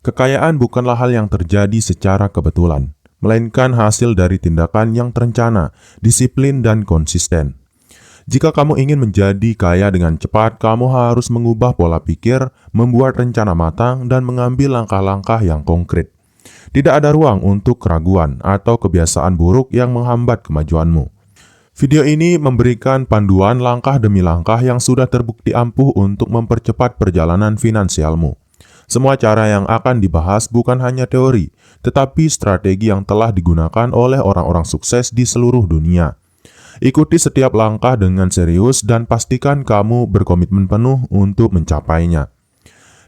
Kekayaan bukanlah hal yang terjadi secara kebetulan, melainkan hasil dari tindakan yang terencana, disiplin, dan konsisten. Jika kamu ingin menjadi kaya dengan cepat, kamu harus mengubah pola pikir, membuat rencana matang, dan mengambil langkah-langkah yang konkret. Tidak ada ruang untuk keraguan atau kebiasaan buruk yang menghambat kemajuanmu. Video ini memberikan panduan langkah demi langkah yang sudah terbukti ampuh untuk mempercepat perjalanan finansialmu. Semua cara yang akan dibahas bukan hanya teori, tetapi strategi yang telah digunakan oleh orang-orang sukses di seluruh dunia. Ikuti setiap langkah dengan serius dan pastikan kamu berkomitmen penuh untuk mencapainya.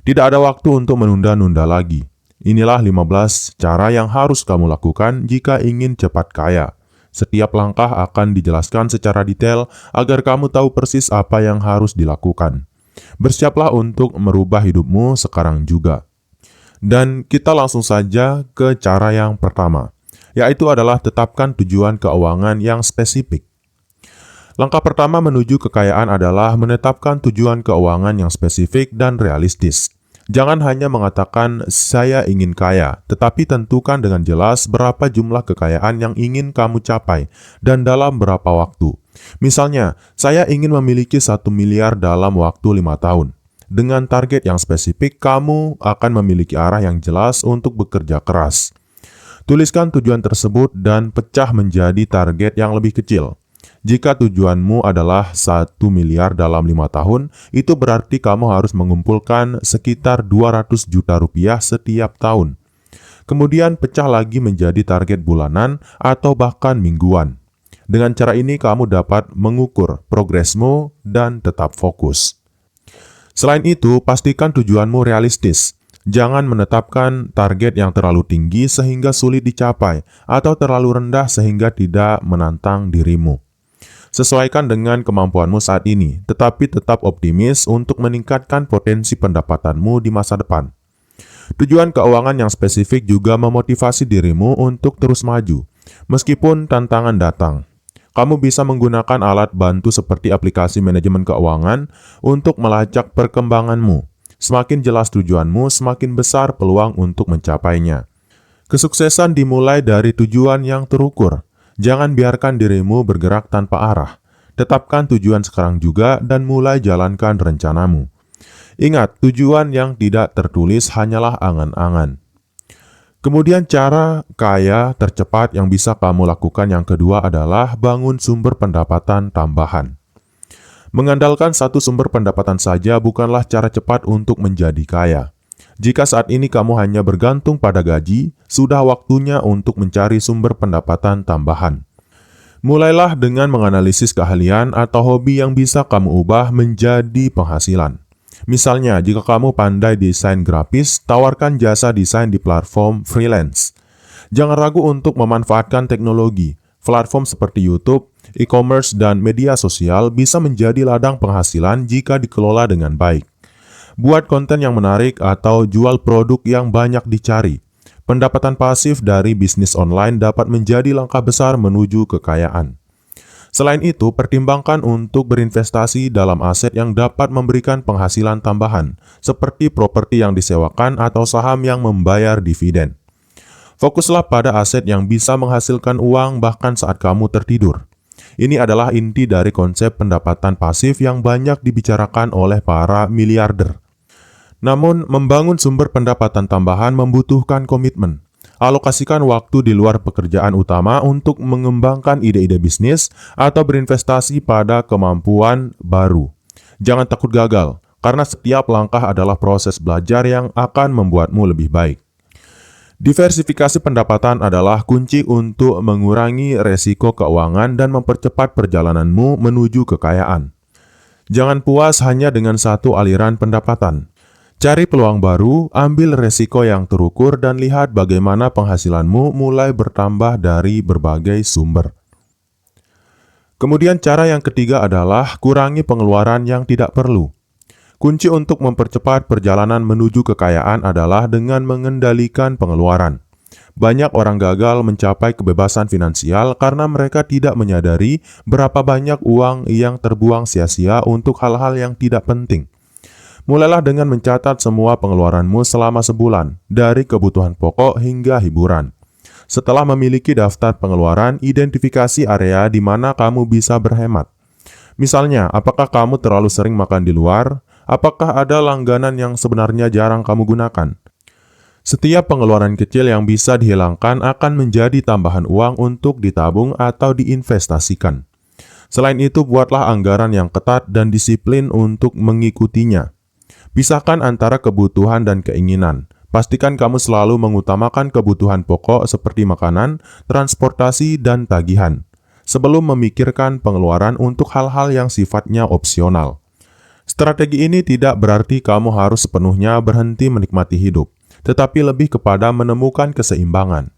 Tidak ada waktu untuk menunda-nunda lagi. Inilah 15 cara yang harus kamu lakukan jika ingin cepat kaya. Setiap langkah akan dijelaskan secara detail agar kamu tahu persis apa yang harus dilakukan. Bersiaplah untuk merubah hidupmu sekarang juga. Dan kita langsung saja ke cara yang pertama, yaitu adalah tetapkan tujuan keuangan yang spesifik. Langkah pertama menuju kekayaan adalah menetapkan tujuan keuangan yang spesifik dan realistis. Jangan hanya mengatakan, "Saya ingin kaya," tetapi tentukan dengan jelas berapa jumlah kekayaan yang ingin kamu capai dan dalam berapa waktu. Misalnya, saya ingin memiliki 1 miliar dalam waktu 5 tahun. Dengan target yang spesifik, kamu akan memiliki arah yang jelas untuk bekerja keras. Tuliskan tujuan tersebut dan pecah menjadi target yang lebih kecil. Jika tujuanmu adalah 1 miliar dalam 5 tahun, itu berarti kamu harus mengumpulkan sekitar 200 juta rupiah setiap tahun. Kemudian pecah lagi menjadi target bulanan atau bahkan mingguan. Dengan cara ini kamu dapat mengukur progresmu dan tetap fokus. Selain itu, pastikan tujuanmu realistis. Jangan menetapkan target yang terlalu tinggi sehingga sulit dicapai atau terlalu rendah sehingga tidak menantang dirimu. Sesuaikan dengan kemampuanmu saat ini, tetapi tetap optimis untuk meningkatkan potensi pendapatanmu di masa depan. Tujuan keuangan yang spesifik juga memotivasi dirimu untuk terus maju, meskipun tantangan datang. Kamu bisa menggunakan alat bantu seperti aplikasi manajemen keuangan untuk melacak perkembanganmu. Semakin jelas tujuanmu, semakin besar peluang untuk mencapainya. Kesuksesan dimulai dari tujuan yang terukur. Jangan biarkan dirimu bergerak tanpa arah. Tetapkan tujuan sekarang juga dan mulai jalankan rencanamu. Ingat, tujuan yang tidak tertulis hanyalah angan-angan. Kemudian cara kaya tercepat yang bisa kamu lakukan yang kedua adalah bangun sumber pendapatan tambahan. Mengandalkan satu sumber pendapatan saja bukanlah cara cepat untuk menjadi kaya. Jika saat ini kamu hanya bergantung pada gaji, sudah waktunya untuk mencari sumber pendapatan tambahan. Mulailah dengan menganalisis keahlian atau hobi yang bisa kamu ubah menjadi penghasilan. Misalnya, jika kamu pandai desain grafis, tawarkan jasa desain di platform freelance. Jangan ragu untuk memanfaatkan teknologi. Platform seperti YouTube, e-commerce, dan media sosial bisa menjadi ladang penghasilan jika dikelola dengan baik. Buat konten yang menarik atau jual produk yang banyak dicari. Pendapatan pasif dari bisnis online dapat menjadi langkah besar menuju kekayaan. Selain itu, pertimbangkan untuk berinvestasi dalam aset yang dapat memberikan penghasilan tambahan, seperti properti yang disewakan atau saham yang membayar dividen. Fokuslah pada aset yang bisa menghasilkan uang bahkan saat kamu tertidur. Ini adalah inti dari konsep pendapatan pasif yang banyak dibicarakan oleh para miliarder. Namun, membangun sumber pendapatan tambahan membutuhkan komitmen. Alokasikan waktu di luar pekerjaan utama untuk mengembangkan ide-ide bisnis atau berinvestasi pada kemampuan baru. Jangan takut gagal, karena setiap langkah adalah proses belajar yang akan membuatmu lebih baik. Diversifikasi pendapatan adalah kunci untuk mengurangi resiko keuangan dan mempercepat perjalananmu menuju kekayaan. Jangan puas hanya dengan satu aliran pendapatan. Cari peluang baru, ambil resiko yang terukur, dan lihat bagaimana penghasilanmu mulai bertambah dari berbagai sumber. Kemudian cara yang ketiga adalah kurangi pengeluaran yang tidak perlu. Kunci untuk mempercepat perjalanan menuju kekayaan adalah dengan mengendalikan pengeluaran. Banyak orang gagal mencapai kebebasan finansial karena mereka tidak menyadari berapa banyak uang yang terbuang sia-sia untuk hal-hal yang tidak penting. Mulailah dengan mencatat semua pengeluaranmu selama sebulan, dari kebutuhan pokok hingga hiburan. Setelah memiliki daftar pengeluaran, identifikasi area di mana kamu bisa berhemat. Misalnya, apakah kamu terlalu sering makan di luar? Apakah ada langganan yang sebenarnya jarang kamu gunakan? Setiap pengeluaran kecil yang bisa dihilangkan akan menjadi tambahan uang untuk ditabung atau diinvestasikan. Selain itu, buatlah anggaran yang ketat dan disiplin untuk mengikutinya. Pisahkan antara kebutuhan dan keinginan. Pastikan kamu selalu mengutamakan kebutuhan pokok seperti makanan, transportasi, dan tagihan, sebelum memikirkan pengeluaran untuk hal-hal yang sifatnya opsional. Strategi ini tidak berarti kamu harus sepenuhnya berhenti menikmati hidup, tetapi lebih kepada menemukan keseimbangan.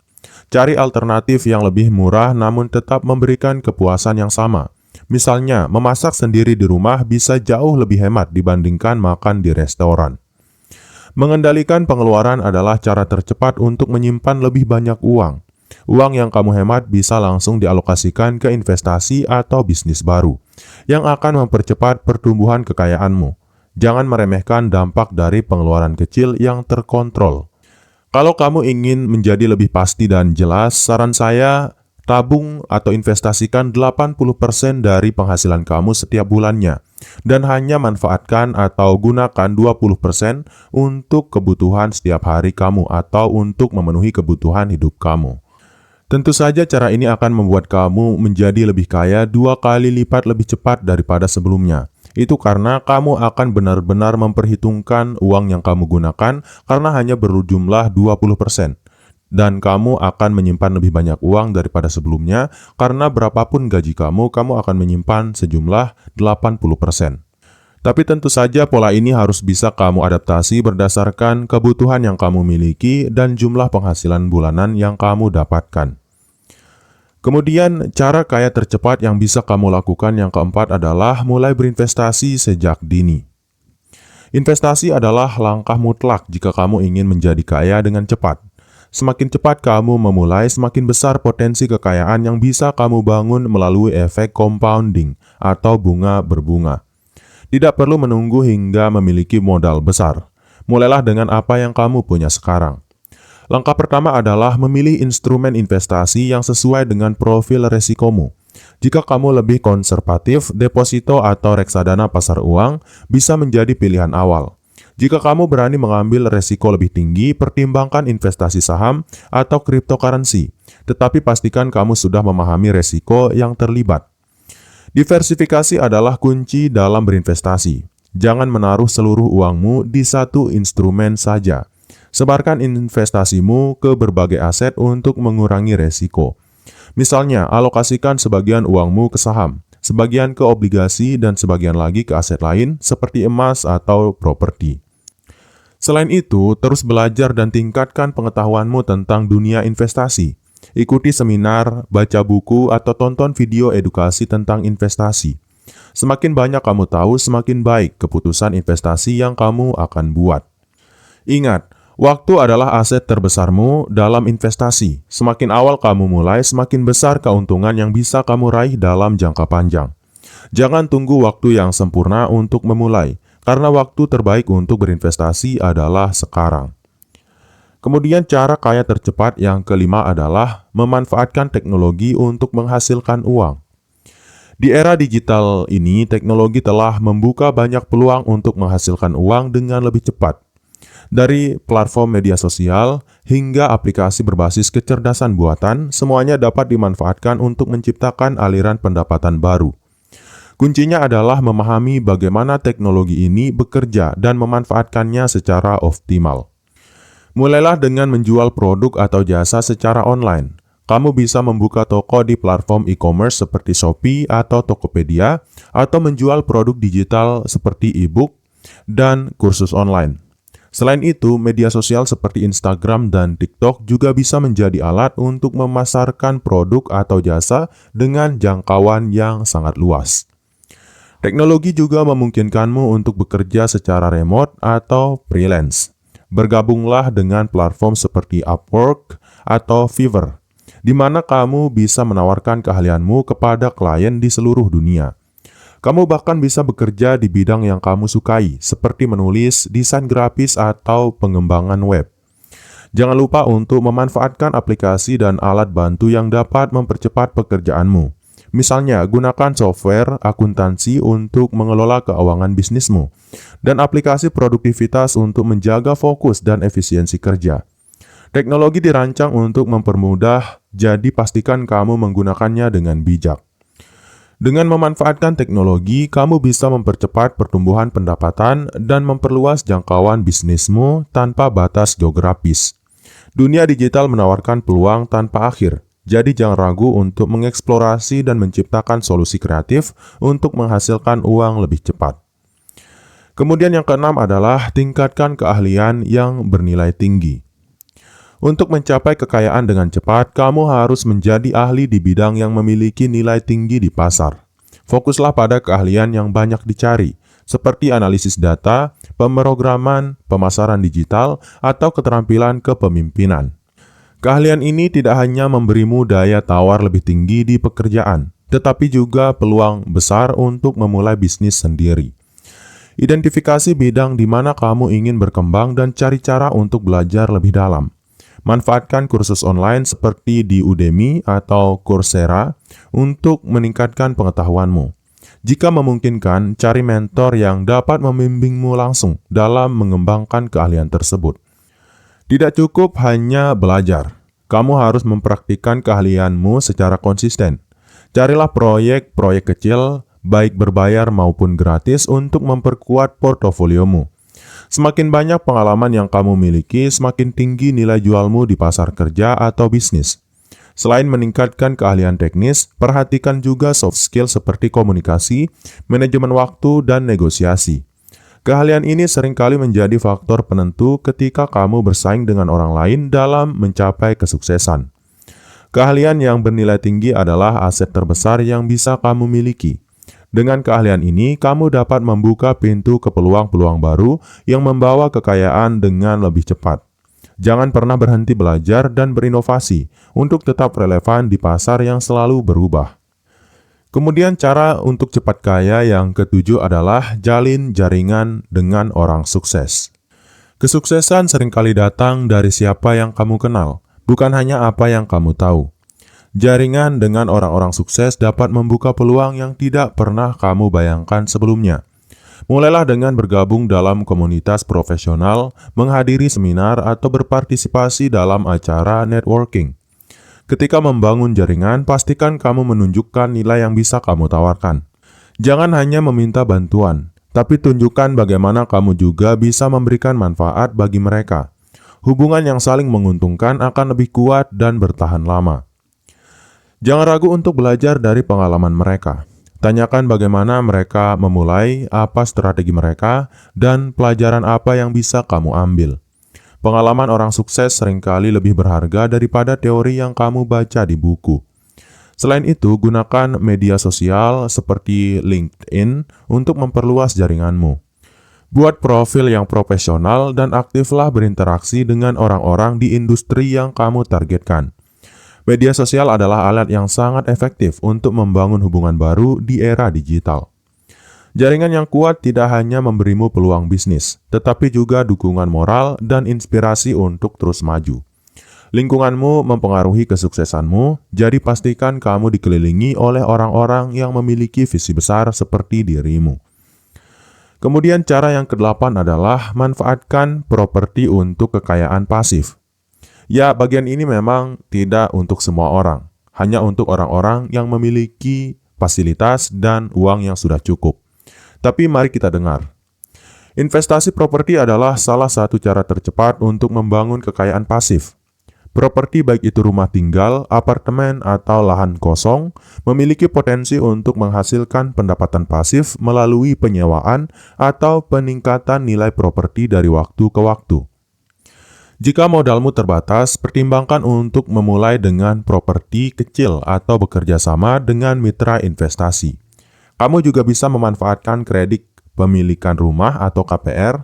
Cari alternatif yang lebih murah namun tetap memberikan kepuasan yang sama. Misalnya, memasak sendiri di rumah bisa jauh lebih hemat dibandingkan makan di restoran. Mengendalikan pengeluaran adalah cara tercepat untuk menyimpan lebih banyak uang. Uang yang kamu hemat bisa langsung dialokasikan ke investasi atau bisnis baru, yang akan mempercepat pertumbuhan kekayaanmu. Jangan meremehkan dampak dari pengeluaran kecil yang terkontrol. Kalau kamu ingin menjadi lebih pasti dan jelas, saran saya, tabung atau investasikan 80% dari penghasilan kamu setiap bulannya, dan hanya manfaatkan atau gunakan 20% untuk kebutuhan setiap hari kamu atau untuk memenuhi kebutuhan hidup kamu. Tentu saja cara ini akan membuat kamu menjadi lebih kaya 2 kali lipat lebih cepat daripada sebelumnya. Itu karena kamu akan benar-benar memperhitungkan uang yang kamu gunakan karena hanya berjumlah 20%. Dan kamu akan menyimpan lebih banyak uang daripada sebelumnya karena berapapun gaji kamu akan menyimpan sejumlah 80%. Tapi tentu saja pola ini harus bisa kamu adaptasi berdasarkan kebutuhan yang kamu miliki dan jumlah penghasilan bulanan yang kamu dapatkan. Kemudian, cara kaya tercepat yang bisa kamu lakukan yang keempat adalah mulai berinvestasi sejak dini. Investasi adalah langkah mutlak jika kamu ingin menjadi kaya dengan cepat. Semakin cepat kamu memulai, semakin besar potensi kekayaan yang bisa kamu bangun melalui efek compounding atau bunga berbunga. Tidak perlu menunggu hingga memiliki modal besar. Mulailah dengan apa yang kamu punya sekarang. Langkah pertama adalah memilih instrumen investasi yang sesuai dengan profil resikomu. Jika kamu lebih konservatif, deposito atau reksadana pasar uang bisa menjadi pilihan awal. Jika kamu berani mengambil resiko lebih tinggi, pertimbangkan investasi saham atau cryptocurrency, tetapi pastikan kamu sudah memahami resiko yang terlibat. Diversifikasi adalah kunci dalam berinvestasi. Jangan menaruh seluruh uangmu di satu instrumen saja. Sebarkan investasimu ke berbagai aset untuk mengurangi resiko. Misalnya, alokasikan sebagian uangmu ke saham, sebagian ke obligasi, dan sebagian lagi ke aset lain seperti emas atau properti. Selain itu, terus belajar dan tingkatkan pengetahuanmu tentang dunia investasi. Ikuti seminar, baca buku, atau tonton video edukasi tentang investasi. Semakin banyak kamu tahu, semakin baik keputusan investasi yang kamu akan buat. Ingat, waktu adalah aset terbesarmu dalam investasi. Semakin awal kamu mulai, semakin besar keuntungan yang bisa kamu raih dalam jangka panjang. Jangan tunggu waktu yang sempurna untuk memulai, karena waktu terbaik untuk berinvestasi adalah sekarang. Kemudian cara kaya tercepat yang kelima adalah memanfaatkan teknologi untuk menghasilkan uang. Di era digital ini, teknologi telah membuka banyak peluang untuk menghasilkan uang dengan lebih cepat. Dari platform media sosial hingga aplikasi berbasis kecerdasan buatan, semuanya dapat dimanfaatkan untuk menciptakan aliran pendapatan baru. Kuncinya adalah memahami bagaimana teknologi ini bekerja dan memanfaatkannya secara optimal. Mulailah dengan menjual produk atau jasa secara online. Kamu bisa membuka toko di platform e-commerce seperti Shopee atau Tokopedia, atau menjual produk digital seperti e-book dan kursus online. Selain itu, media sosial seperti Instagram dan TikTok juga bisa menjadi alat untuk memasarkan produk atau jasa dengan jangkauan yang sangat luas. Teknologi juga memungkinkanmu untuk bekerja secara remote atau freelance. Bergabunglah dengan platform seperti Upwork atau Fiverr, di mana kamu bisa menawarkan keahlianmu kepada klien di seluruh dunia. Kamu bahkan bisa bekerja di bidang yang kamu sukai, seperti menulis, desain grafis, atau pengembangan web. Jangan lupa untuk memanfaatkan aplikasi dan alat bantu yang dapat mempercepat pekerjaanmu. Misalnya, gunakan software akuntansi untuk mengelola keuangan bisnismu, dan aplikasi produktivitas untuk menjaga fokus dan efisiensi kerja. Teknologi dirancang untuk mempermudah, jadi pastikan kamu menggunakannya dengan bijak. Dengan memanfaatkan teknologi, kamu bisa mempercepat pertumbuhan pendapatan dan memperluas jangkauan bisnismu tanpa batas geografis. Dunia digital menawarkan peluang tanpa akhir, jadi jangan ragu untuk mengeksplorasi dan menciptakan solusi kreatif untuk menghasilkan uang lebih cepat. Kemudian yang keenam adalah tingkatkan keahlian yang bernilai tinggi. Untuk mencapai kekayaan dengan cepat, kamu harus menjadi ahli di bidang yang memiliki nilai tinggi di pasar. Fokuslah pada keahlian yang banyak dicari, seperti analisis data, pemrograman, pemasaran digital, atau keterampilan kepemimpinan. Keahlian ini tidak hanya memberimu daya tawar lebih tinggi di pekerjaan, tetapi juga peluang besar untuk memulai bisnis sendiri. Identifikasi bidang di mana kamu ingin berkembang dan cari cara untuk belajar lebih dalam. Manfaatkan kursus online seperti di Udemy atau Coursera untuk meningkatkan pengetahuanmu. Jika memungkinkan, cari mentor yang dapat membimbingmu langsung dalam mengembangkan keahlian tersebut. Tidak cukup hanya belajar, kamu harus mempraktikkan keahlianmu secara konsisten. Carilah proyek-proyek kecil, baik berbayar maupun gratis, untuk memperkuat portofoliomu. Semakin banyak pengalaman yang kamu miliki, semakin tinggi nilai jualmu di pasar kerja atau bisnis. Selain meningkatkan keahlian teknis, perhatikan juga soft skill seperti komunikasi, manajemen waktu, dan negosiasi. Keahlian ini seringkali menjadi faktor penentu ketika kamu bersaing dengan orang lain dalam mencapai kesuksesan. Keahlian yang bernilai tinggi adalah aset terbesar yang bisa kamu miliki. Dengan keahlian ini, kamu dapat membuka pintu ke peluang-peluang baru yang membawa kekayaan dengan lebih cepat. Jangan pernah berhenti belajar dan berinovasi untuk tetap relevan di pasar yang selalu berubah. Kemudian cara untuk cepat kaya yang ketujuh adalah jalin jaringan dengan orang sukses. Kesuksesan seringkali datang dari siapa yang kamu kenal, bukan hanya apa yang kamu tahu. Jaringan dengan orang-orang sukses dapat membuka peluang yang tidak pernah kamu bayangkan sebelumnya. Mulailah dengan bergabung dalam komunitas profesional, menghadiri seminar, atau berpartisipasi dalam acara networking. Ketika membangun jaringan, pastikan kamu menunjukkan nilai yang bisa kamu tawarkan. Jangan hanya meminta bantuan, tapi tunjukkan bagaimana kamu juga bisa memberikan manfaat bagi mereka. Hubungan yang saling menguntungkan akan lebih kuat dan bertahan lama. Jangan ragu untuk belajar dari pengalaman mereka. Tanyakan bagaimana mereka memulai, apa strategi mereka, dan pelajaran apa yang bisa kamu ambil. Pengalaman orang sukses seringkali lebih berharga daripada teori yang kamu baca di buku. Selain itu, gunakan media sosial seperti LinkedIn untuk memperluas jaringanmu. Buat profil yang profesional dan aktiflah berinteraksi dengan orang-orang di industri yang kamu targetkan. Media sosial adalah alat yang sangat efektif untuk membangun hubungan baru di era digital. Jaringan yang kuat tidak hanya memberimu peluang bisnis, tetapi juga dukungan moral dan inspirasi untuk terus maju. Lingkunganmu mempengaruhi kesuksesanmu, jadi pastikan kamu dikelilingi oleh orang-orang yang memiliki visi besar seperti dirimu. Kemudian cara yang kedelapan adalah manfaatkan properti untuk kekayaan pasif. Ya, bagian ini memang tidak untuk semua orang, hanya untuk orang-orang yang memiliki fasilitas dan uang yang sudah cukup. Tapi mari kita dengar. Investasi properti adalah salah satu cara tercepat untuk membangun kekayaan pasif. Properti baik itu rumah tinggal, apartemen, atau lahan kosong, memiliki potensi untuk menghasilkan pendapatan pasif melalui penyewaan atau peningkatan nilai properti dari waktu ke waktu. Jika modalmu terbatas, pertimbangkan untuk memulai dengan properti kecil atau bekerja sama dengan mitra investasi. Kamu juga bisa memanfaatkan kredit pemilikan rumah atau KPR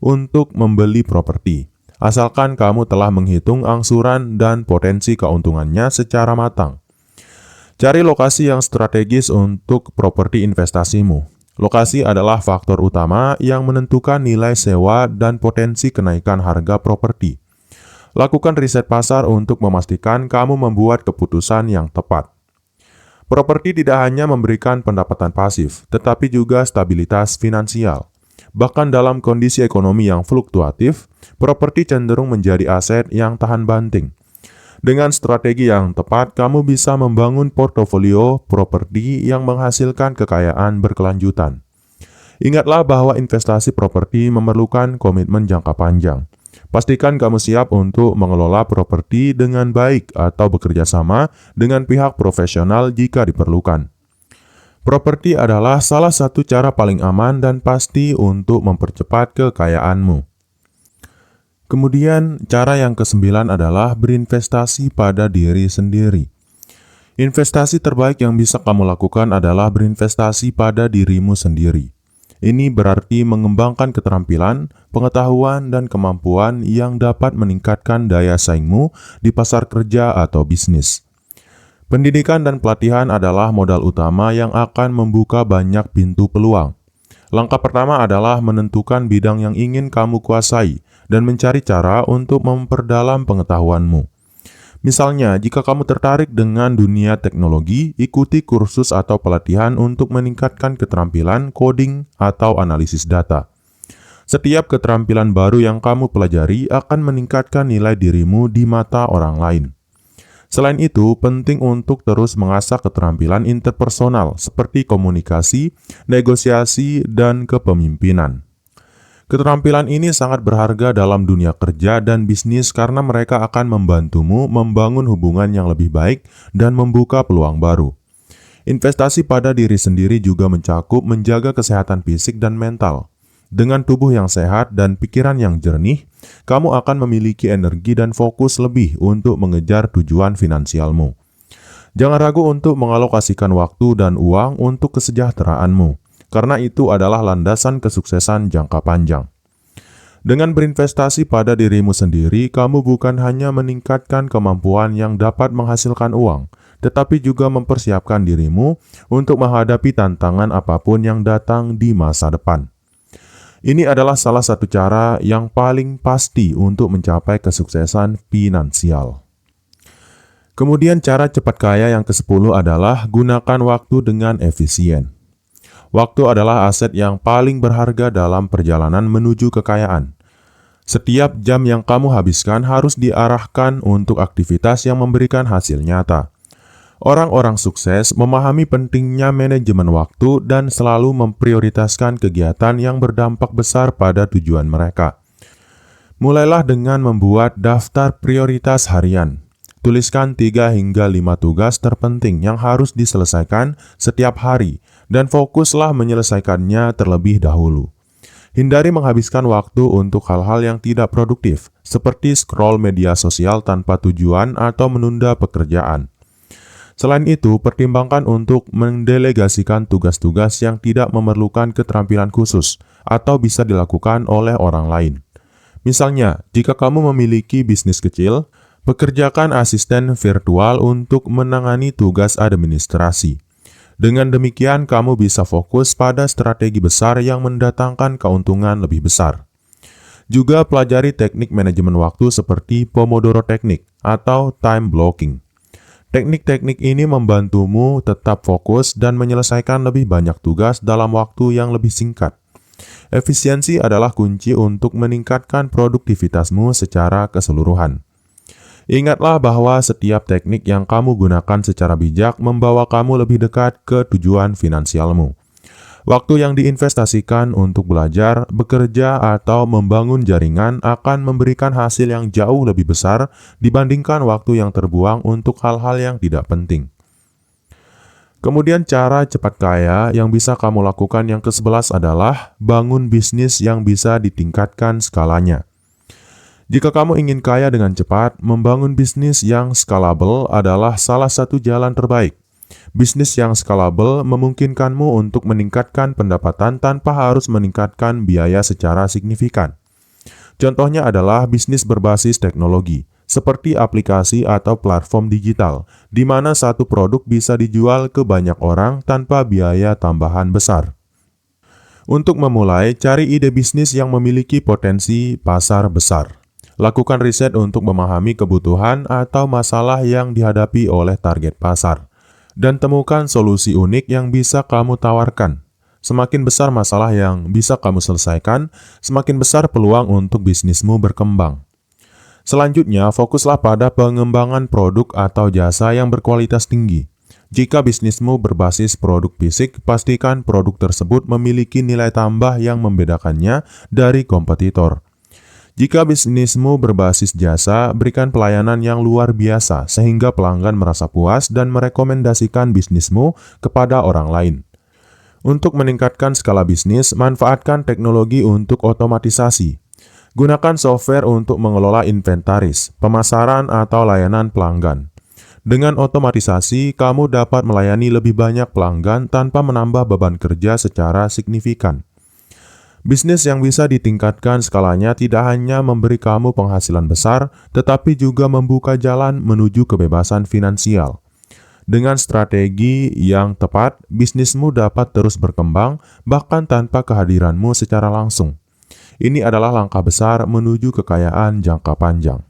untuk membeli properti, asalkan kamu telah menghitung angsuran dan potensi keuntungannya secara matang. Cari lokasi yang strategis untuk properti investasimu. Lokasi adalah faktor utama yang menentukan nilai sewa dan potensi kenaikan harga properti. Lakukan riset pasar untuk memastikan kamu membuat keputusan yang tepat. Properti tidak hanya memberikan pendapatan pasif, tetapi juga stabilitas finansial. Bahkan dalam kondisi ekonomi yang fluktuatif, properti cenderung menjadi aset yang tahan banting. Dengan strategi yang tepat, kamu bisa membangun portofolio properti yang menghasilkan kekayaan berkelanjutan. Ingatlah bahwa investasi properti memerlukan komitmen jangka panjang. Pastikan kamu siap untuk mengelola properti dengan baik atau bekerja sama dengan pihak profesional jika diperlukan. Properti adalah salah satu cara paling aman dan pasti untuk mempercepat kekayaanmu. Kemudian, cara yang kesembilan adalah berinvestasi pada diri sendiri. Investasi terbaik yang bisa kamu lakukan adalah berinvestasi pada dirimu sendiri. Ini berarti mengembangkan keterampilan, pengetahuan, dan kemampuan yang dapat meningkatkan daya saingmu di pasar kerja atau bisnis. Pendidikan dan pelatihan adalah modal utama yang akan membuka banyak pintu peluang. Langkah pertama adalah menentukan bidang yang ingin kamu kuasai dan mencari cara untuk memperdalam pengetahuanmu. Misalnya, jika kamu tertarik dengan dunia teknologi, ikuti kursus atau pelatihan untuk meningkatkan keterampilan coding atau analisis data. Setiap keterampilan baru yang kamu pelajari akan meningkatkan nilai dirimu di mata orang lain. Selain itu, penting untuk terus mengasah keterampilan interpersonal seperti komunikasi, negosiasi, dan kepemimpinan. Keterampilan ini sangat berharga dalam dunia kerja dan bisnis karena mereka akan membantumu membangun hubungan yang lebih baik dan membuka peluang baru. Investasi pada diri sendiri juga mencakup menjaga kesehatan fisik dan mental. Dengan tubuh yang sehat dan pikiran yang jernih, kamu akan memiliki energi dan fokus lebih untuk mengejar tujuan finansialmu. Jangan ragu untuk mengalokasikan waktu dan uang untuk kesejahteraanmu, karena itu adalah landasan kesuksesan jangka panjang. Dengan berinvestasi pada dirimu sendiri, kamu bukan hanya meningkatkan kemampuan yang dapat menghasilkan uang, tetapi juga mempersiapkan dirimu untuk menghadapi tantangan apapun yang datang di masa depan. Ini adalah salah satu cara yang paling pasti untuk mencapai kesuksesan finansial. Kemudian cara cepat kaya yang ke-10 adalah gunakan waktu dengan efisien. Waktu adalah aset yang paling berharga dalam perjalanan menuju kekayaan. Setiap jam yang kamu habiskan harus diarahkan untuk aktivitas yang memberikan hasil nyata. Orang-orang sukses memahami pentingnya manajemen waktu dan selalu memprioritaskan kegiatan yang berdampak besar pada tujuan mereka. Mulailah dengan membuat daftar prioritas harian. Tuliskan 3 hingga 5 tugas terpenting yang harus diselesaikan setiap hari dan fokuslah menyelesaikannya terlebih dahulu. Hindari menghabiskan waktu untuk hal-hal yang tidak produktif, seperti scroll media sosial tanpa tujuan atau menunda pekerjaan. Selain itu, pertimbangkan untuk mendelegasikan tugas-tugas yang tidak memerlukan keterampilan khusus atau bisa dilakukan oleh orang lain. Misalnya, jika kamu memiliki bisnis kecil, pekerjakan asisten virtual untuk menangani tugas administrasi. Dengan demikian, kamu bisa fokus pada strategi besar yang mendatangkan keuntungan lebih besar. Juga pelajari teknik manajemen waktu seperti Pomodoro Technique atau time blocking. Teknik-teknik ini membantumu tetap fokus dan menyelesaikan lebih banyak tugas dalam waktu yang lebih singkat. Efisiensi adalah kunci untuk meningkatkan produktivitasmu secara keseluruhan. Ingatlah bahwa setiap teknik yang kamu gunakan secara bijak membawa kamu lebih dekat ke tujuan finansialmu. Waktu yang diinvestasikan untuk belajar, bekerja, atau membangun jaringan akan memberikan hasil yang jauh lebih besar dibandingkan waktu yang terbuang untuk hal-hal yang tidak penting. Kemudian cara cepat kaya yang bisa kamu lakukan yang ke-11 adalah bangun bisnis yang bisa ditingkatkan skalanya. Jika kamu ingin kaya dengan cepat, membangun bisnis yang scalable adalah salah satu jalan terbaik. Bisnis yang scalable memungkinkanmu untuk meningkatkan pendapatan tanpa harus meningkatkan biaya secara signifikan. Contohnya adalah bisnis berbasis teknologi, seperti aplikasi atau platform digital, di mana satu produk bisa dijual ke banyak orang tanpa biaya tambahan besar. Untuk memulai, cari ide bisnis yang memiliki potensi pasar besar. Lakukan riset untuk memahami kebutuhan atau masalah yang dihadapi oleh target pasar, dan temukan solusi unik yang bisa kamu tawarkan. Semakin besar masalah yang bisa kamu selesaikan, semakin besar peluang untuk bisnismu berkembang. Selanjutnya, fokuslah pada pengembangan produk atau jasa yang berkualitas tinggi. Jika bisnismu berbasis produk fisik, pastikan produk tersebut memiliki nilai tambah yang membedakannya dari kompetitor. Jika bisnismu berbasis jasa, berikan pelayanan yang luar biasa sehingga pelanggan merasa puas dan merekomendasikan bisnismu kepada orang lain. Untuk meningkatkan skala bisnis, manfaatkan teknologi untuk otomatisasi. Gunakan software untuk mengelola inventaris, pemasaran, atau layanan pelanggan. Dengan otomatisasi, kamu dapat melayani lebih banyak pelanggan tanpa menambah beban kerja secara signifikan. Bisnis yang bisa ditingkatkan skalanya tidak hanya memberi kamu penghasilan besar, tetapi juga membuka jalan menuju kebebasan finansial. Dengan strategi yang tepat, bisnismu dapat terus berkembang, bahkan tanpa kehadiranmu secara langsung. Ini adalah langkah besar menuju kekayaan jangka panjang.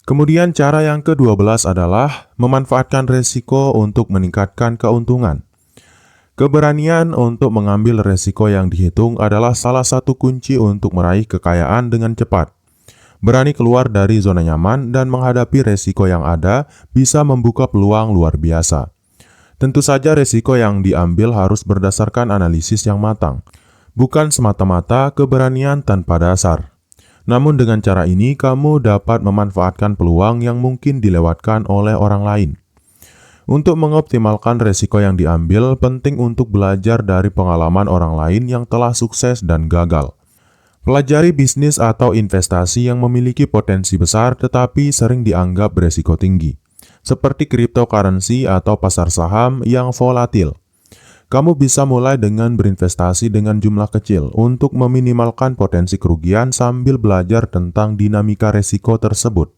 Kemudian cara yang ke-12 adalah memanfaatkan resiko untuk meningkatkan keuntungan. Keberanian untuk mengambil resiko yang dihitung adalah salah satu kunci untuk meraih kekayaan dengan cepat. Berani keluar dari zona nyaman dan menghadapi resiko yang ada bisa membuka peluang luar biasa. Tentu saja resiko yang diambil harus berdasarkan analisis yang matang, bukan semata-mata keberanian tanpa dasar. Namun dengan cara ini, kamu dapat memanfaatkan peluang yang mungkin dilewatkan oleh orang lain. Untuk mengoptimalkan resiko yang diambil, penting untuk belajar dari pengalaman orang lain yang telah sukses dan gagal. Pelajari bisnis atau investasi yang memiliki potensi besar tetapi sering dianggap beresiko tinggi, seperti cryptocurrency atau pasar saham yang volatil. Kamu bisa mulai dengan berinvestasi dengan jumlah kecil untuk meminimalkan potensi kerugian sambil belajar tentang dinamika resiko tersebut.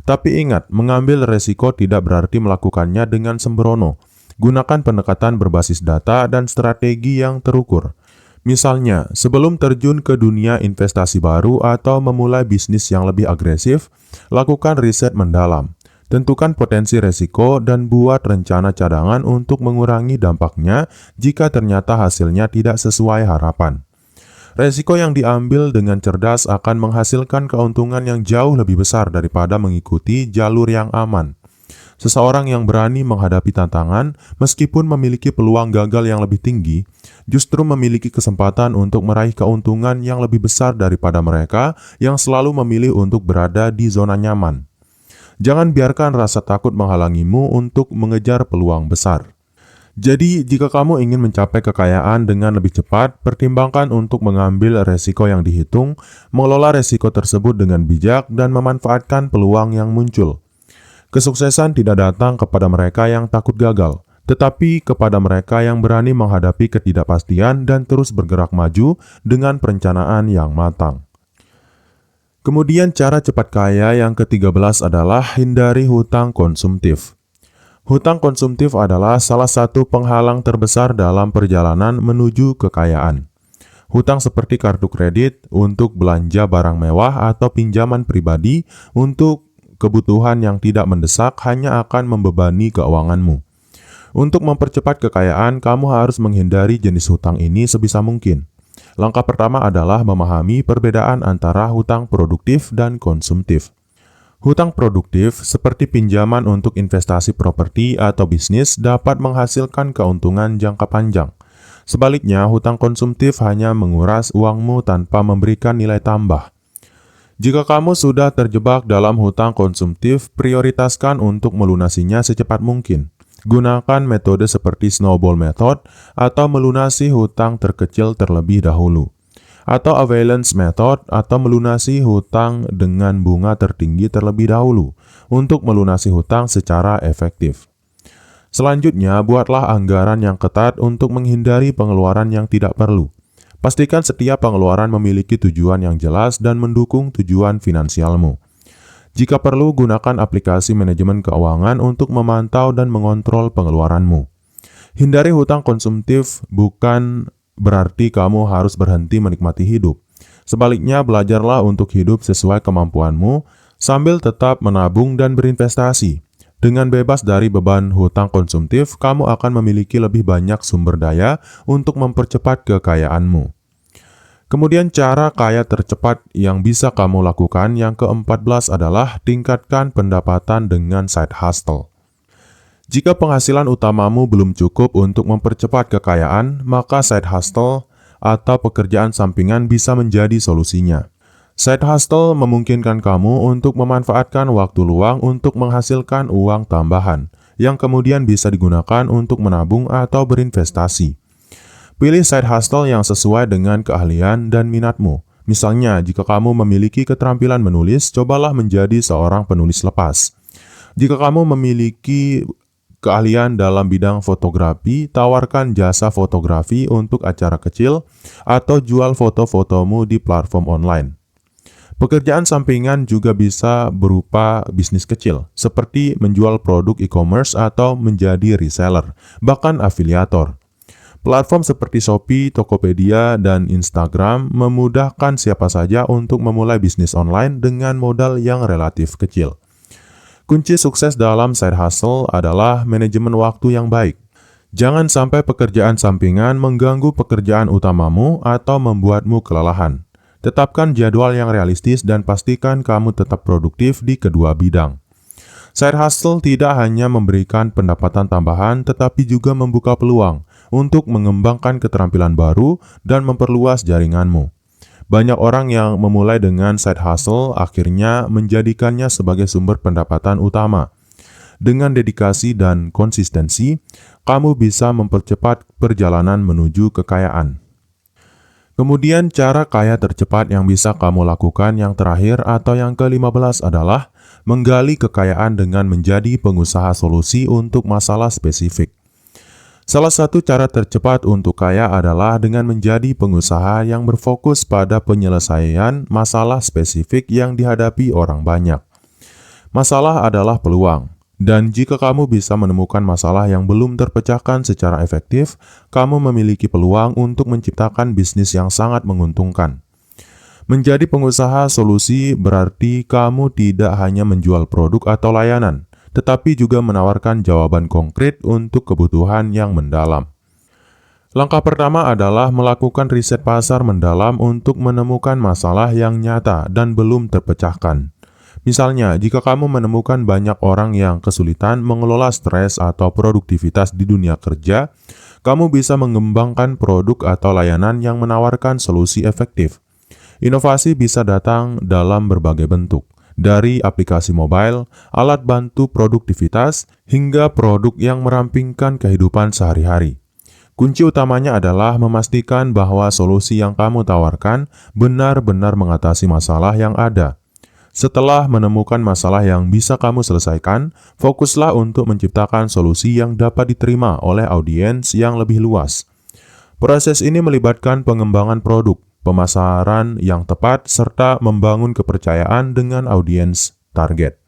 Tapi ingat, mengambil resiko tidak berarti melakukannya dengan sembrono. Gunakan pendekatan berbasis data dan strategi yang terukur. Misalnya, sebelum terjun ke dunia investasi baru atau memulai bisnis yang lebih agresif, lakukan riset mendalam. Tentukan potensi resiko dan buat rencana cadangan untuk mengurangi dampaknya jika ternyata hasilnya tidak sesuai harapan. Resiko yang diambil dengan cerdas akan menghasilkan keuntungan yang jauh lebih besar daripada mengikuti jalur yang aman. Seseorang yang berani menghadapi tantangan, meskipun memiliki peluang gagal yang lebih tinggi, justru memiliki kesempatan untuk meraih keuntungan yang lebih besar daripada mereka yang selalu memilih untuk berada di zona nyaman. Jangan biarkan rasa takut menghalangimu untuk mengejar peluang besar. Jadi, jika kamu ingin mencapai kekayaan dengan lebih cepat, pertimbangkan untuk mengambil resiko yang dihitung, mengelola resiko tersebut dengan bijak, dan memanfaatkan peluang yang muncul. Kesuksesan tidak datang kepada mereka yang takut gagal, tetapi kepada mereka yang berani menghadapi ketidakpastian dan terus bergerak maju dengan perencanaan yang matang. Kemudian cara cepat kaya yang ke-13 adalah hindari hutang konsumtif. Hutang konsumtif adalah salah satu penghalang terbesar dalam perjalanan menuju kekayaan. Hutang seperti kartu kredit untuk belanja barang mewah atau pinjaman pribadi untuk kebutuhan yang tidak mendesak hanya akan membebani keuanganmu. Untuk mempercepat kekayaan, kamu harus menghindari jenis hutang ini sebisa mungkin. Langkah pertama adalah memahami perbedaan antara hutang produktif dan konsumtif. Hutang produktif, seperti pinjaman untuk investasi properti atau bisnis, dapat menghasilkan keuntungan jangka panjang. Sebaliknya, hutang konsumtif hanya menguras uangmu tanpa memberikan nilai tambah. Jika kamu sudah terjebak dalam hutang konsumtif, prioritaskan untuk melunasinya secepat mungkin. Gunakan metode seperti snowball method atau melunasi hutang terkecil terlebih dahulu. Atau avalanche method atau melunasi hutang dengan bunga tertinggi terlebih dahulu untuk melunasi hutang secara efektif. Selanjutnya, buatlah anggaran yang ketat untuk menghindari pengeluaran yang tidak perlu. Pastikan setiap pengeluaran memiliki tujuan yang jelas dan mendukung tujuan finansialmu. Jika perlu, gunakan aplikasi manajemen keuangan untuk memantau dan mengontrol pengeluaranmu. Hindari hutang konsumtif bukan berarti kamu harus berhenti menikmati hidup. Sebaliknya, belajarlah untuk hidup sesuai kemampuanmu sambil tetap menabung dan berinvestasi. Dengan bebas dari beban hutang konsumtif, kamu akan memiliki lebih banyak sumber daya untuk mempercepat kekayaanmu. Kemudian cara kaya tercepat yang bisa kamu lakukan yang ke-14 adalah tingkatkan pendapatan dengan side hustle. Jika penghasilan utamamu belum cukup untuk mempercepat kekayaan, maka side hustle atau pekerjaan sampingan bisa menjadi solusinya. Side hustle memungkinkan kamu untuk memanfaatkan waktu luang untuk menghasilkan uang tambahan, yang kemudian bisa digunakan untuk menabung atau berinvestasi. Pilih side hustle yang sesuai dengan keahlian dan minatmu. Misalnya, jika kamu memiliki keterampilan menulis, cobalah menjadi seorang penulis lepas. Jika kamu memiliki keahlian dalam bidang fotografi, tawarkan jasa fotografi untuk acara kecil atau jual foto-fotomu di platform online. Pekerjaan sampingan juga bisa berupa bisnis kecil, seperti menjual produk e-commerce atau menjadi reseller, bahkan afiliator. Platform seperti Shopee, Tokopedia, dan Instagram memudahkan siapa saja untuk memulai bisnis online dengan modal yang relatif kecil. Kunci sukses dalam side hustle adalah manajemen waktu yang baik. Jangan sampai pekerjaan sampingan mengganggu pekerjaan utamamu atau membuatmu kelelahan. Tetapkan jadwal yang realistis dan pastikan kamu tetap produktif di kedua bidang. Side hustle tidak hanya memberikan pendapatan tambahan, tetapi juga membuka peluang untuk mengembangkan keterampilan baru dan memperluas jaringanmu. Banyak orang yang memulai dengan side hustle akhirnya menjadikannya sebagai sumber pendapatan utama. Dengan dedikasi dan konsistensi, kamu bisa mempercepat perjalanan menuju kekayaan. Kemudian cara kaya tercepat yang bisa kamu lakukan yang terakhir atau yang ke-15 adalah menggali kekayaan dengan menjadi pengusaha solusi untuk masalah spesifik. Salah satu cara tercepat untuk kaya adalah dengan menjadi pengusaha yang berfokus pada penyelesaian masalah spesifik yang dihadapi orang banyak. Masalah adalah peluang. Dan jika kamu bisa menemukan masalah yang belum terpecahkan secara efektif, kamu memiliki peluang untuk menciptakan bisnis yang sangat menguntungkan. Menjadi pengusaha solusi berarti kamu tidak hanya menjual produk atau layanan, tetapi juga menawarkan jawaban konkret untuk kebutuhan yang mendalam. Langkah pertama adalah melakukan riset pasar mendalam untuk menemukan masalah yang nyata dan belum terpecahkan. Misalnya, jika kamu menemukan banyak orang yang kesulitan mengelola stres atau produktivitas di dunia kerja, kamu bisa mengembangkan produk atau layanan yang menawarkan solusi efektif. Inovasi bisa datang dalam berbagai bentuk, dari aplikasi mobile, alat bantu produktivitas, hingga produk yang merampingkan kehidupan sehari-hari. Kunci utamanya adalah memastikan bahwa solusi yang kamu tawarkan benar-benar mengatasi masalah yang ada. Setelah menemukan masalah yang bisa kamu selesaikan, fokuslah untuk menciptakan solusi yang dapat diterima oleh audiens yang lebih luas. Proses ini melibatkan pengembangan produk, pemasaran yang tepat, serta membangun kepercayaan dengan audiens target.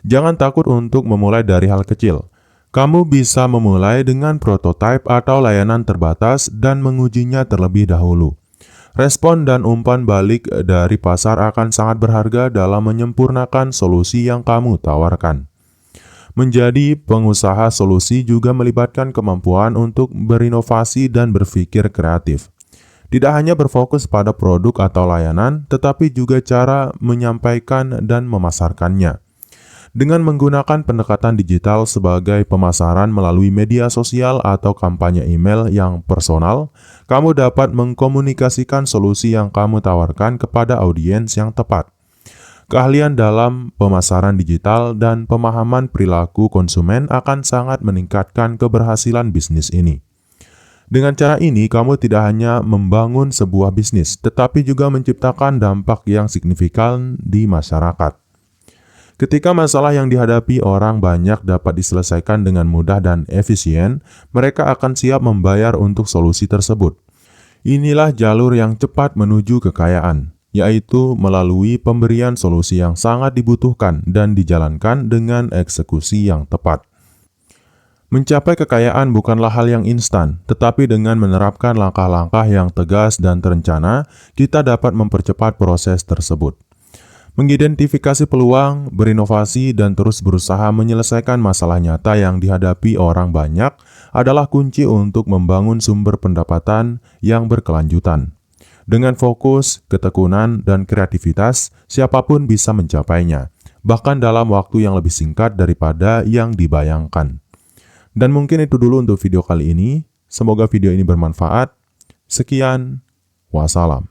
Jangan takut untuk memulai dari hal kecil. Kamu bisa memulai dengan prototipe atau layanan terbatas dan mengujinya terlebih dahulu. Respon dan umpan balik dari pasar akan sangat berharga dalam menyempurnakan solusi yang kamu tawarkan. Menjadi pengusaha solusi juga melibatkan kemampuan untuk berinovasi dan berpikir kreatif. Tidak hanya berfokus pada produk atau layanan, tetapi juga cara menyampaikan dan memasarkannya. Dengan menggunakan pendekatan digital sebagai pemasaran melalui media sosial atau kampanye email yang personal, kamu dapat mengkomunikasikan solusi yang kamu tawarkan kepada audiens yang tepat. Keahlian dalam pemasaran digital dan pemahaman perilaku konsumen akan sangat meningkatkan keberhasilan bisnis ini. Dengan cara ini, kamu tidak hanya membangun sebuah bisnis, tetapi juga menciptakan dampak yang signifikan di masyarakat. Ketika masalah yang dihadapi orang banyak dapat diselesaikan dengan mudah dan efisien, mereka akan siap membayar untuk solusi tersebut. Inilah jalur yang cepat menuju kekayaan. yaitu melalui pemberian solusi yang sangat dibutuhkan dan dijalankan dengan eksekusi yang tepat. Mencapai kekayaan bukanlah hal yang instan, tetapi dengan menerapkan langkah-langkah yang tegas dan terencana, kita dapat mempercepat proses tersebut. Mengidentifikasi peluang, berinovasi, dan terus berusaha menyelesaikan masalah nyata yang dihadapi orang banyak adalah kunci untuk membangun sumber pendapatan yang berkelanjutan. Dengan fokus, ketekunan, dan kreativitas, siapapun bisa mencapainya, bahkan dalam waktu yang lebih singkat daripada yang dibayangkan. Dan mungkin itu dulu untuk video kali ini. Semoga video ini bermanfaat. Sekian, wassalam.